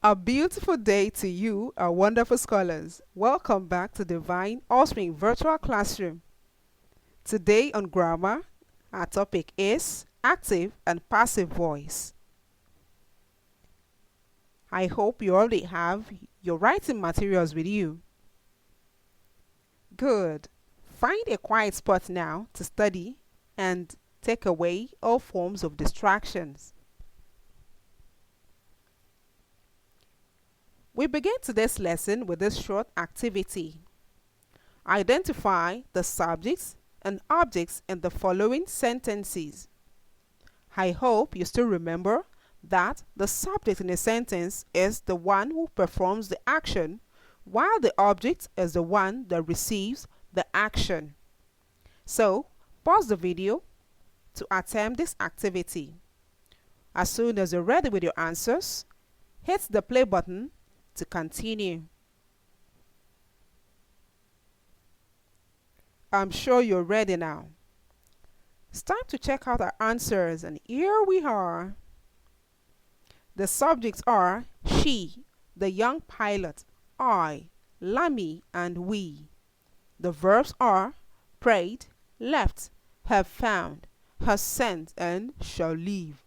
A beautiful day to you, our wonderful scholars. Welcome back to Divine Offspring Virtual Classroom. Today on grammar, our topic is active and passive voice. I hope you already have your writing materials with you. Good. Find a quiet spot now to study and take away all forms of distractions. We begin today's lesson with this short activity. Identify the subjects and objects in the following sentences. I hope you still remember that the subject in a sentence is the one who performs the action, while the object is the one that receives the action. So, pause the video to attempt this activity. As soon as you're ready with your answers, hit the play button to continue. I'm sure you're ready now. It's time to check out our answers, and here we are. The subjects are she, the young pilot, I, Lammy, and we. The verbs are prayed, left, have found, has sent, and shall leave.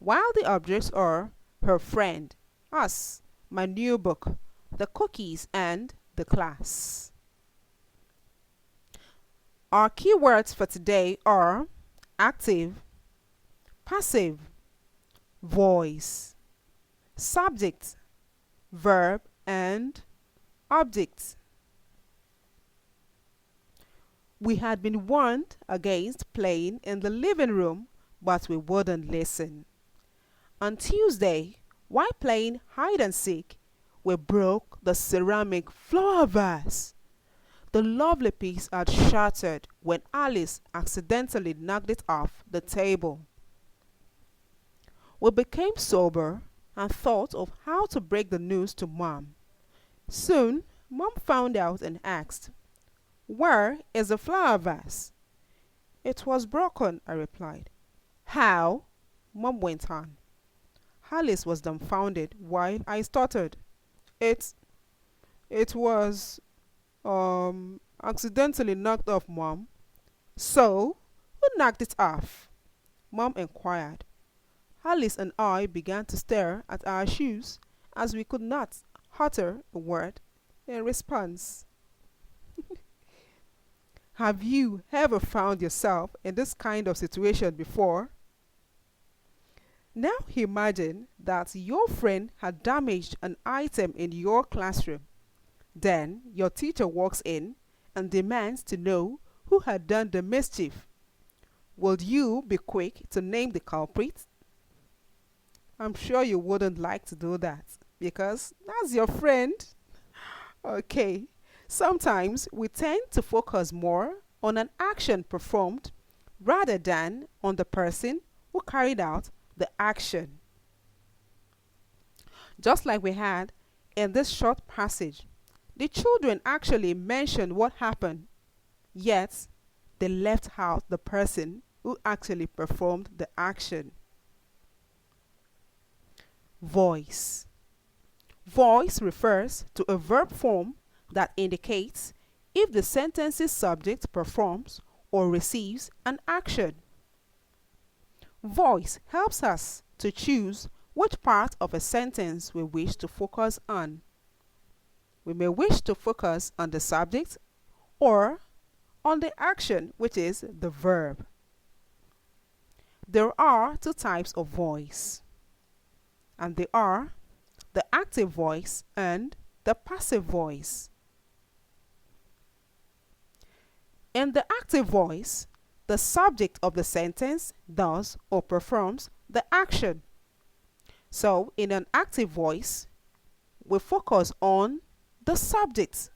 While the objects are her friend, us, my new book, the cookies, and the class. Our keywords for today are active, passive, voice, subject, verb, and object. We had been warned against playing in the living room, but we wouldn't listen. On Tuesday, while playing hide and seek, we broke the ceramic flower vase. The lovely piece had shattered when Alice accidentally knocked it off the table. We became sober and thought of how to break the news to Mom. Soon, Mom found out and asked, "Where is the flower vase?" "It was broken," I replied. "How?" Mom went on. Alice was dumbfounded while I stuttered. It was accidentally knocked off, Mom." "So, who knocked it off?" Mom inquired. Alice and I began to stare at our shoes as we could not utter a word in response. Have you ever found yourself in this kind of situation before? Now imagine that your friend had damaged an item in your classroom. Then your teacher walks in and demands to know who had done the mischief. Would you be quick to name the culprit? I'm sure you wouldn't like to do that because that's your friend. Okay, sometimes we tend to focus more on an action performed rather than on the person who carried out the action. Just like we had in this short passage, the children actually mentioned what happened, yet they left out the person who actually performed the action. Voice. Voice refers to a verb form that indicates if the sentence's subject performs or receives an action. Voice helps us to choose which part of a sentence we wish to focus on. We may wish to focus on the subject or on the action, which is the verb. There are two types of voice, and they are the active voice and the passive voice. In the active voice, the subject of the sentence does or performs the action. So, in an active voice, we focus on the subject.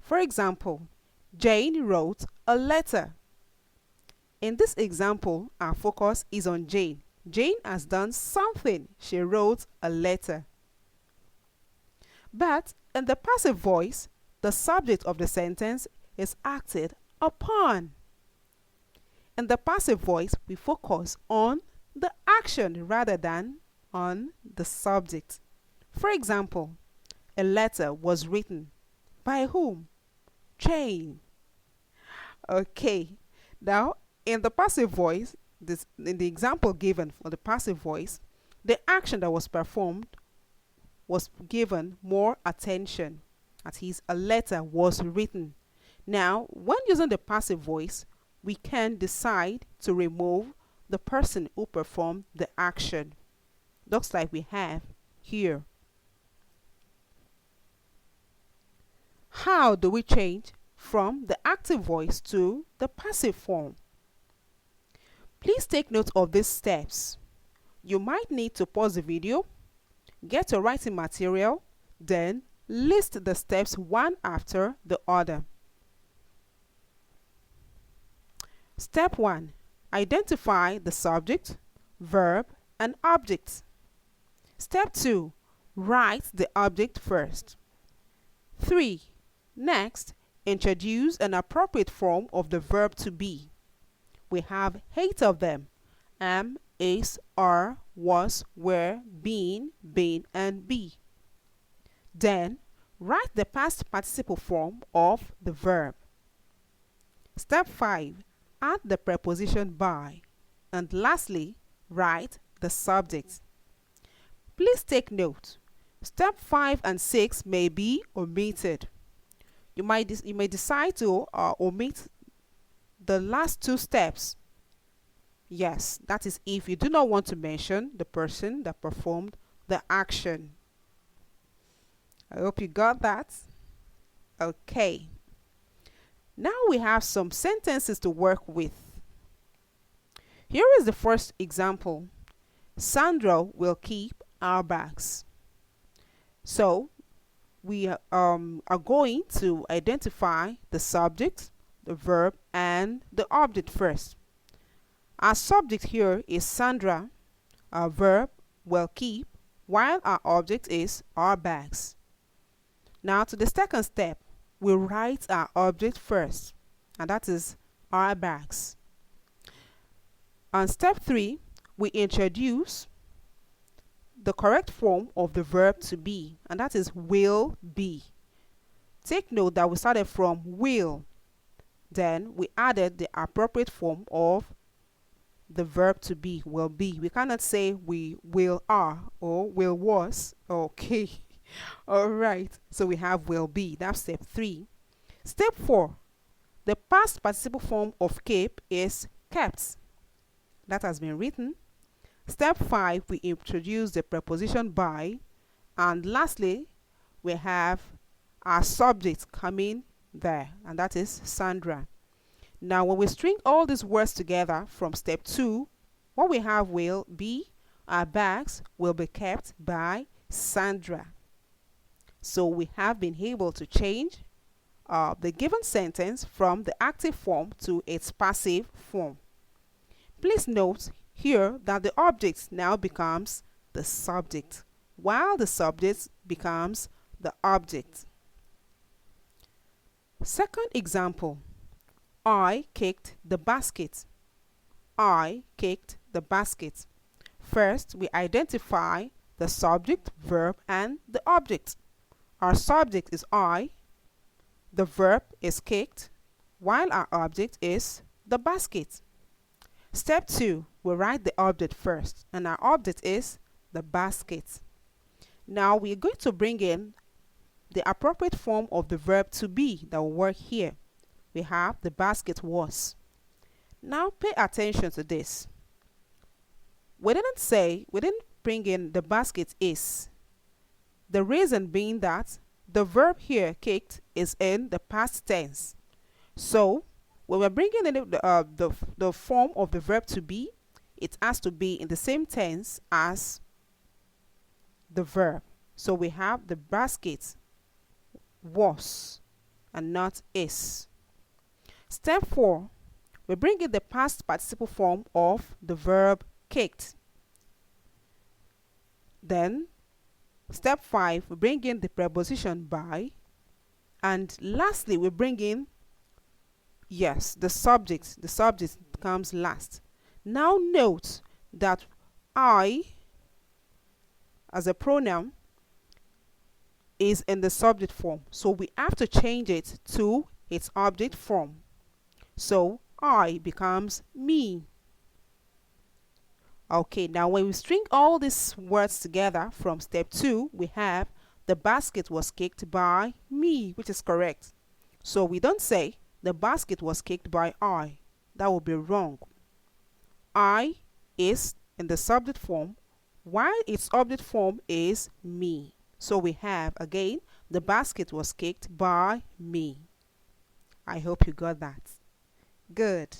For example, Jane wrote a letter. In this example, our focus is on Jane. Jane has done something. She wrote a letter. But in the passive voice, the subject of the sentence is acted upon. In the passive voice, we focus on the action rather than on the subject. For example, a letter was written. By whom? Jane. Okay. Now, in the passive voice, in the example given for the passive voice, the action that was performed was given more attention. That is, a letter was written. Now, when using the passive voice, we can decide to remove the person who performed the action, just like we have here. How do we change from the active voice to the passive form? Please take note of these steps. You might need to pause the video, get your writing material, then list the steps one after the other. Step 1. Identify the subject, verb, and object. Step 2. Write the object first. 3. Next, introduce an appropriate form of the verb to be. We have 8 of them: am, is, are, was, were, been, and be. Then, write the past participle form of the verb. Step 5. Add the preposition by. And lastly, write the subject. Please take note. Step 5 and 6 may be omitted. You may decide to omit the last 2 steps. Yes, that is if you do not want to mention the person that performed the action. I hope you got that. Okay. Now we have some sentences to work with. Here is the first example. Sandra will keep our bags. So we are going to identify the subject, the verb, and the object first. Our subject here is Sandra. Our verb will keep, while our object is our bags. Now to the second step, we write our object first, and that is our bags. On step 3, we introduce the correct form of the verb to be, and that is will be. Take note that we started from will, then we added the appropriate form of the verb to be, will be. We cannot say we will are or will was. Okay. All right. So we have will be. That's step 3. Step 4. The past participle form of keep is kept. That has been written. Step 5. We introduce the preposition by. And lastly, we have our subject coming there, and that is Sandra. Now, when we string all these words together from step 2, what we have will be our bags will be kept by Sandra. So we have been able to change the given sentence from the active form to its passive form. Please note here that the object now becomes the subject, while the subject becomes the object. Second example. I kicked the basket. I kicked the basket. First, we identify the subject, verb, and the object. Our subject is I. The verb is kicked, while our object is the basket. Step 2, we write the object first, and our object is the basket. Now, we're going to bring in the appropriate form of the verb to be that will work here. We have the basket was. Now pay attention to this. We didn't bring in the basket is. The reason being that the verb here kicked is in the past tense. So when we're bringing in the form of the verb to be, it has to be in the same tense as the verb. So we have the basket was and not is. Step 4, we bring in the past participle form of the verb kicked. Then, step 5, we bring in the preposition by. And lastly, we bring in, yes, the subject. The subject comes last. Now note that I, as a pronoun, is in the subject form, so we have to change it to its object form. So I becomes me. Okay, now when we string all these words together from step 2, we have the basket was kicked by me, which is correct. So we don't say the basket was kicked by I. That would be wrong. I is in the subject form while its object form is me. So we have again the basket was kicked by me. I hope you got that. Good.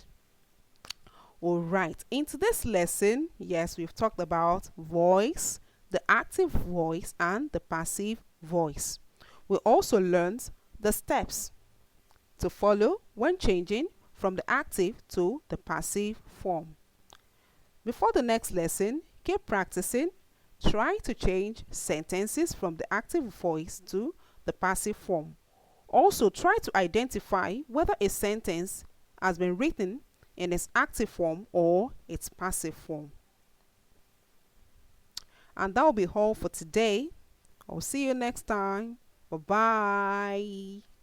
Alright, in today's lesson, yes, we've talked about voice, the active voice and the passive voice. We also learned the steps to follow when changing from the active to the passive form. Before the next lesson, keep practicing. Try to change sentences from the active voice to the passive form. Also, try to identify whether a sentence has been written in its active form or its passive form. And that will be all for today. I'll see you next time. Bye bye.